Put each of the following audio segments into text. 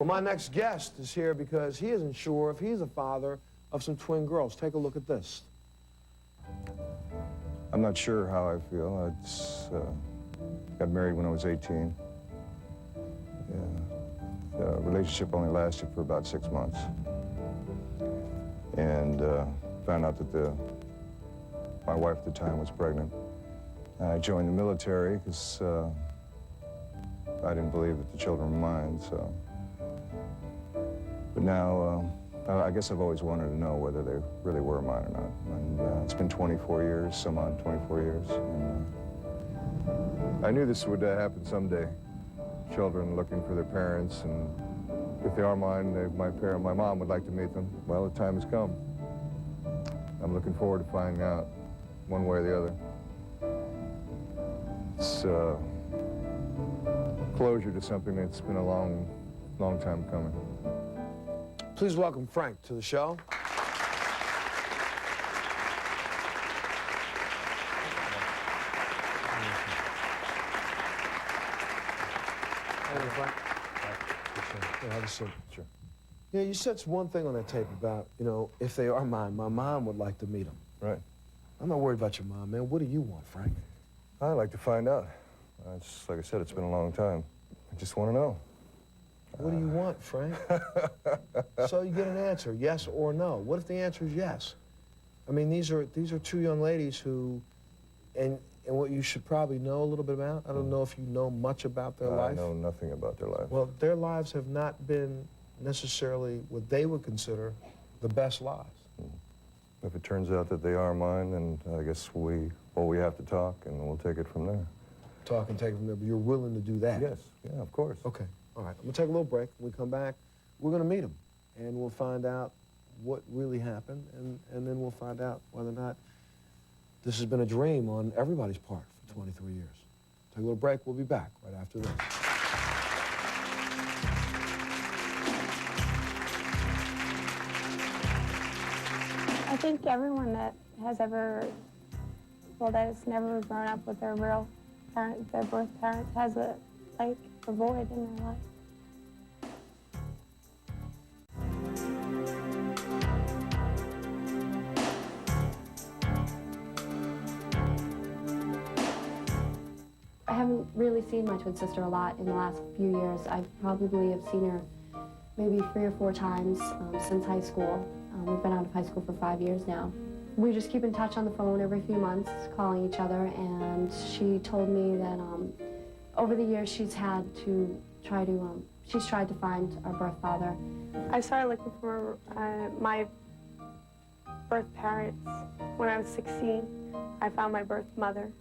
Well, my next guest is here because he isn't sure if he's a father of some twin girls. Take a look at this. I'm not sure how I feel. Got married when I was 18. The relationship only lasted for about 6 months. And found out that my wife at the time was pregnant. I joined the military because I didn't believe that the children were mine, so. But now, I guess I've always wanted to know whether they really were mine or not. And it's been 24 years, some odd 24 years. And, I knew this would happen someday. Children looking for their parents, and if they are mine, my mom would like to meet them. Well, the time has come. I'm looking forward to finding out one way or the other. It's closure to something that's been a long, long time coming. Please welcome Frank to the show. Hey, Frank. Yeah, have a seat. Sure. Yeah, you said one thing on that tape about, you know, if they are mine, my mom would like to meet them. Right. I'm not worried about your mom, man. What do you want, Frank? I'd like to find out. It's, like I said, it's been a long time. I just want to know. What do you want, Frank? So you get an answer, yes or no. What if the answer is yes? I mean, these are two young ladies who, and what you should probably know a little bit about, I don't know if you know much about their life. I know nothing about their life. Well, their lives have not been necessarily what they would consider the best lives. If it turns out that they are mine, then I guess we have to talk, and we'll take it from there. Talk and take it from there, but you're willing to do that? Yes, yeah, of course. Okay, all right. I'm gonna take a little break. When we come back, we're gonna meet them, and we'll find out what really happened, and then we'll find out whether or not this has been a dream on everybody's part for 23 years. Take a little break. We'll be back right after this. I think everyone that has ever, well, that has never grown up with their real parent, their birth parents, has a void in their life. I haven't really seen my twin sister a lot in the last few years. I probably have seen her maybe 3 or 4 times since high school. We've been out of high school for 5 years now. We just keep in touch on the phone every few months, calling each other, and she told me that over the years she's tried to find our birth father. I started looking for my birth parents when I was 16. I found my birth mother,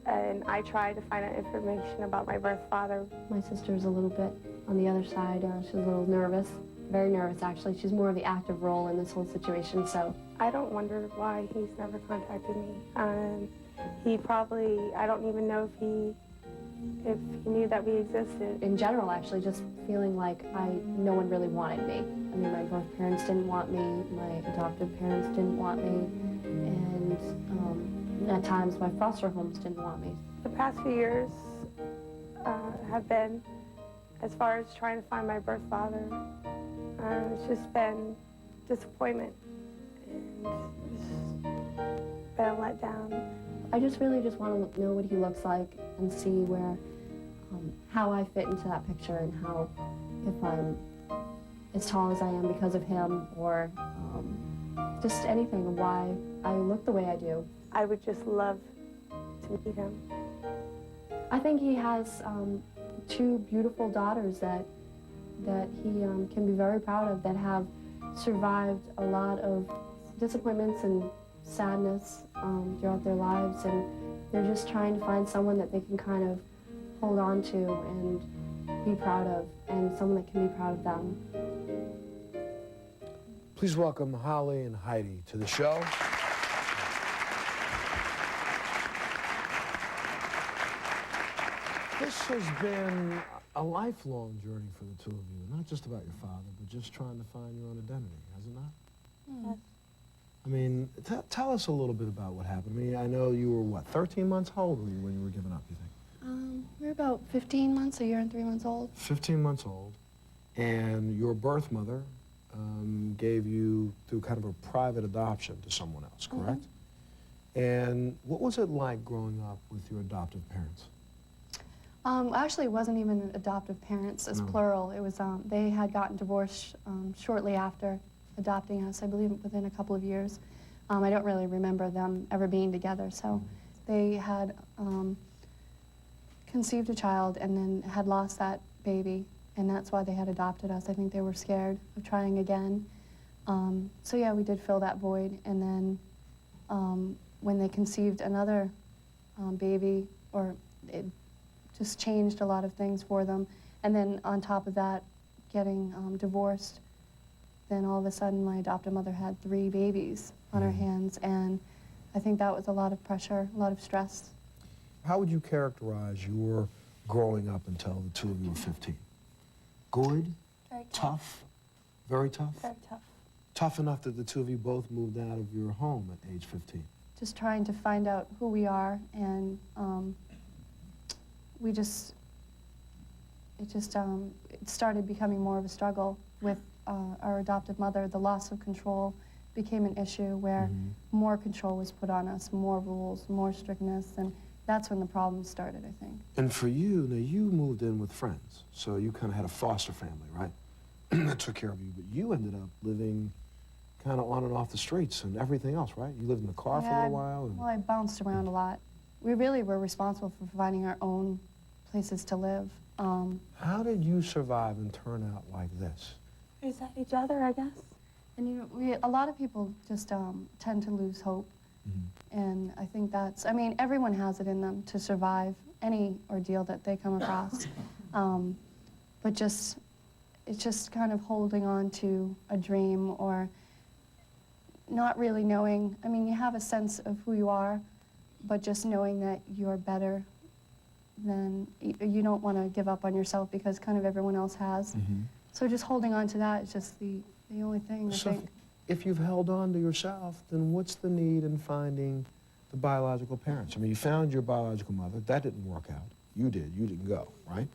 and I tried to find out information about my birth father. My sister's a little bit on the other side. She's a little nervous. Very nervous, actually. She's more of the active role in this whole situation, so. I don't wonder why he's never contacted me. He probably, I don't even know if he knew that we existed. In general, actually, just feeling like no one really wanted me. I mean, my birth parents didn't want me, my adoptive parents didn't want me, and at times my foster homes didn't want me. The past few years have been, as far as trying to find my birth father, it's just been disappointment and just been a letdown. I just really want to know what he looks like and see how I fit into that picture, and how, if I'm as tall as I am because of him, or just anything, or why I look the way I do. I would just love to meet him. I think he has 2 beautiful daughters that he can be very proud of, that have survived a lot of disappointments and sadness throughout their lives, and they're just trying to find someone that they can kind of hold on to and be proud of, and someone that can be proud of them. Please welcome Holly and Heidi to the show. This has been a lifelong journey for the two of you, not just about your father, but just trying to find your own identity, has it not? Yes. I mean, tell us a little bit about what happened. I mean, I know you were, what, 13 months? How old were you when you were given up, you think? We were about 15 months, a year and 3 months old. 15 months old. and your birth mother gave you through kind of a private adoption to someone else, correct? And what was it like growing up with your adoptive parents? Actually, it wasn't even adoptive parents, it's plural. It was, they had gotten divorced shortly after adopting us, I believe within a couple of years. I don't really remember them ever being together, so they had conceived a child and then had lost that baby, and that's why they had adopted us. I think they were scared of trying again. So yeah, we did fill that void, and then when they conceived another baby, or it just changed a lot of things for them, and then on top of that, getting divorced, then all of a sudden my adoptive mother had 3 babies on her hands, and I think that was a lot of pressure, a lot of stress. How would you characterize your growing up until the two of you were 15? Good? Very Tough? Very tough? Very tough. Tough enough that the two of you both moved out of your home at age 15? Just trying to find out who we are, and it started becoming more of a struggle with our adoptive mother. The loss of control became an issue where more control was put on us, more rules, more strictness, and that's when the problems started, I think. And for you, now you moved in with friends, so you kind of had a foster family, right? That took care of you, but you ended up living kind of on and off the streets and everything else, right? You lived in a car for a little while? And... Well, I bounced around a lot. We really were responsible for providing our own places to live. How did you survive and turn out like this? Is that each other, I guess? And you know, a lot of people just tend to lose hope. And I think that's, I mean, everyone has it in them to survive any ordeal that they come across. But it's just kind of holding on to a dream, or not really knowing. I mean, you have a sense of who you are, but just knowing that you're better than, you don't want to give up on yourself because kind of everyone else has. So just holding on to that is just the only thing, I think. If you've held on to yourself, then what's the need in finding the biological parents? I mean, you found your biological mother. That didn't work out. You did. You didn't go, right?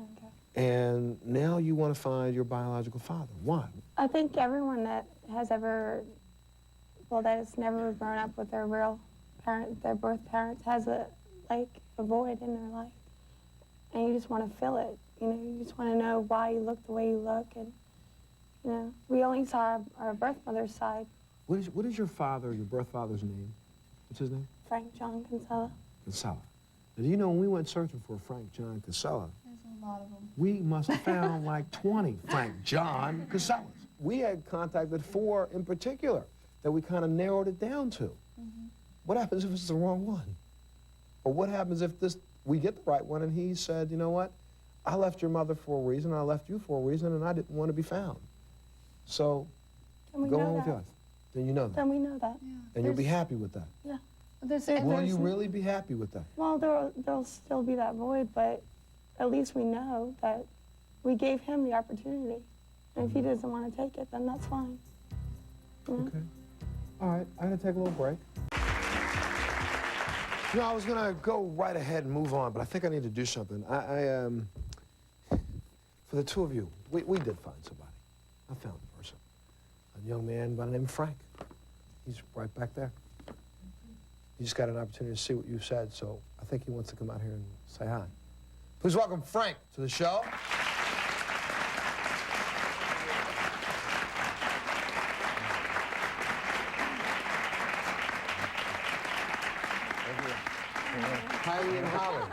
Okay. And now you want to find your biological father. Why? I think everyone that has ever, well, that has never grown up with their real parent, their birth parents, has a void in their life. And you just want to fill it. You know, you just want to know why you look the way you look. And, you know, we only saw our birth mother's side. What is your father, your birth father's name? What's his name? Frank John Kinsella. Casella. Now, do you know when we went searching for Frank John Casella, There's a lot of them. we must have found like 20 Frank John Casellas. We had contacted 4 in particular that we kind of narrowed it down to. What happens if it's the wrong one? Or what happens if we get the right one and he said, you know what, I left your mother for a reason, I left you for a reason, and I didn't want to be found. So go on with your life. Then you know that. Then we know that. Yeah. And you'll be happy with that. Yeah. Will you really be happy with that? Well, there'll still be that void, but at least we know that we gave him the opportunity. And if he doesn't want to take it, then that's fine. You know? Okay. All right, I'm gonna take a little break. You know, I was gonna go right ahead and move on, but I think I need to do something. For the two of you, we did find somebody. I found a person. A young man by the name of Frank. He's right back there. He just got an opportunity to see what you said, so I think he wants to come out here and say hi. Please welcome Frank to the show. Heidi and Holly.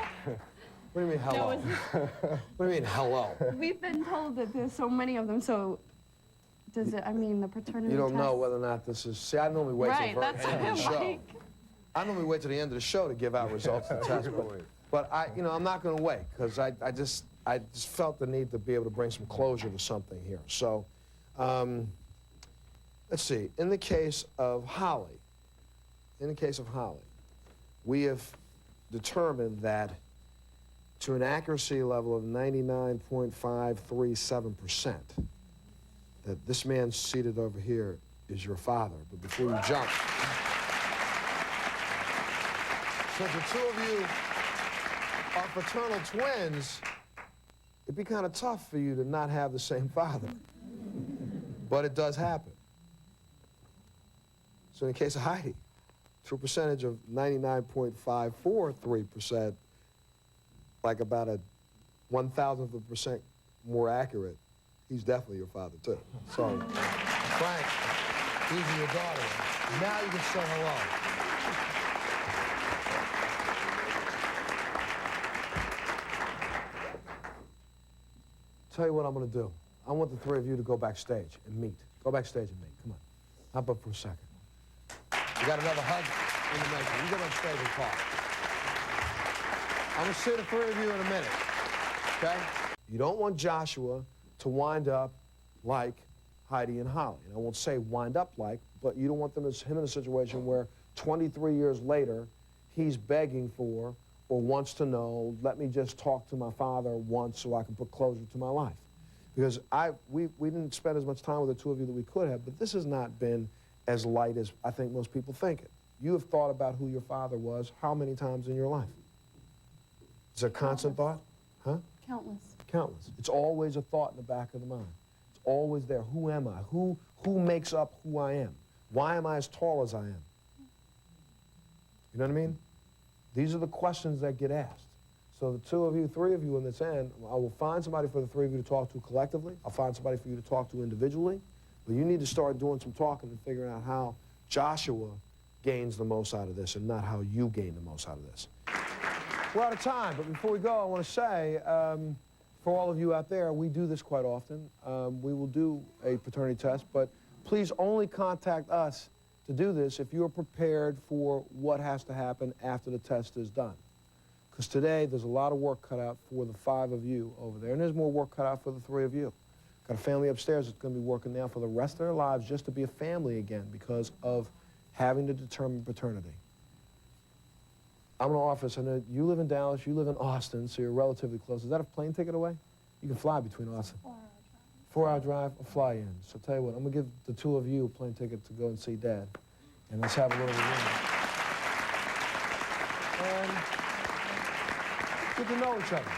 What do you mean, hello? What do you mean, hello? We've been told that there's so many of them, so does it, I mean, the paternity You don't test? know whether or not this is, see, I normally wait till the very Right, end of the that's show. like... I normally wait till the end of the show to give out results of the test, but I'm not going to wait, because I just felt the need to be able to bring some closure to something here. So, let's see, in the case of Holly, we have determined that to an accuracy level of 99.537%, that this man seated over here is your father. But before you jump, since the two of you are fraternal twins, it'd be kind of tough for you to not have the same father. But it does happen. So in the case of Heidi, to a percentage of 99.543%, like about a 1,000th of a percent more accurate, he's definitely your father too. So, Frank, these are your daughters. Now you can say hello. Tell you what I'm gonna do. I want the three of you to go backstage and meet. Go backstage and meet, come on. Hop up for a second. You got another hug in the making. You go backstage and talk. I'm gonna see the three of you in a minute, okay? You don't want Joshua to wind up like Heidi and Holly. And I won't say wind up like, but you don't want him in a situation where 23 years later, he's begging for or wants to know, let me just talk to my father once so I can put closure to my life. Because we didn't spend as much time with the two of you that we could have, but this has not been as light as I think most people think it. You have thought about who your father was how many times in your life? Is it a constant thought? Huh? Countless. Countless. It's always a thought in the back of the mind. It's always there. Who am I? Who makes up who I am? Why am I as tall as I am? You know what I mean? These are the questions that get asked. So the two of you, three of you in this end, I will find somebody for the three of you to talk to collectively. I'll find somebody for you to talk to individually. But you need to start doing some talking and figuring out how Joshua gains the most out of this and not how you gain the most out of this. We're out of time, but before we go, I want to say, for all of you out there, we do this quite often. We will do a paternity test, but please only contact us to do this if you're prepared for what has to happen after the test is done. Because today, there's a lot of work cut out for the 5 of you over there, and there's more work cut out for the 3 of you. Got a family upstairs that's going to be working now for the rest of their lives just to be a family again because of having to determine paternity. I'm in an office, and you live in Dallas, you live in Austin, so you're relatively close. Is that a plane ticket away? You can fly between Austin. 4-hour drive, or fly in. So tell you what, I'm going to give the 2 of you a plane ticket to go and see Dad. And let's have a little reunion. And get to know each other.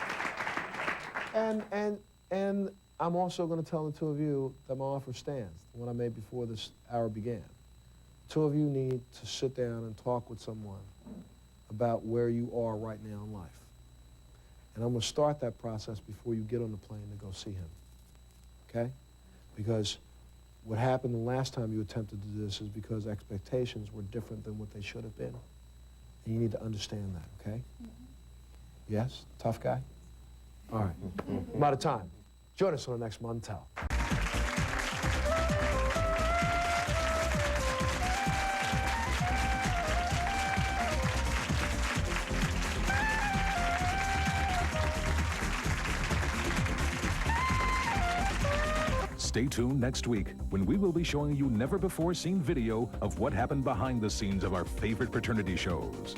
And I'm also going to tell the 2 of you that my offer stands, the one I made before this hour began. 2 of you need to sit down and talk with someone about where you are right now in life. And I'm going to start that process before you get on the plane to go see him, okay? Because what happened the last time you attempted to do this is because expectations were different than what they should have been. And you need to understand that, okay? Yes? Tough guy? All right. I'm out of time. Join us on the next Montel. Stay tuned next week when we will be showing you never-before-seen video of what happened behind the scenes of our favorite fraternity shows.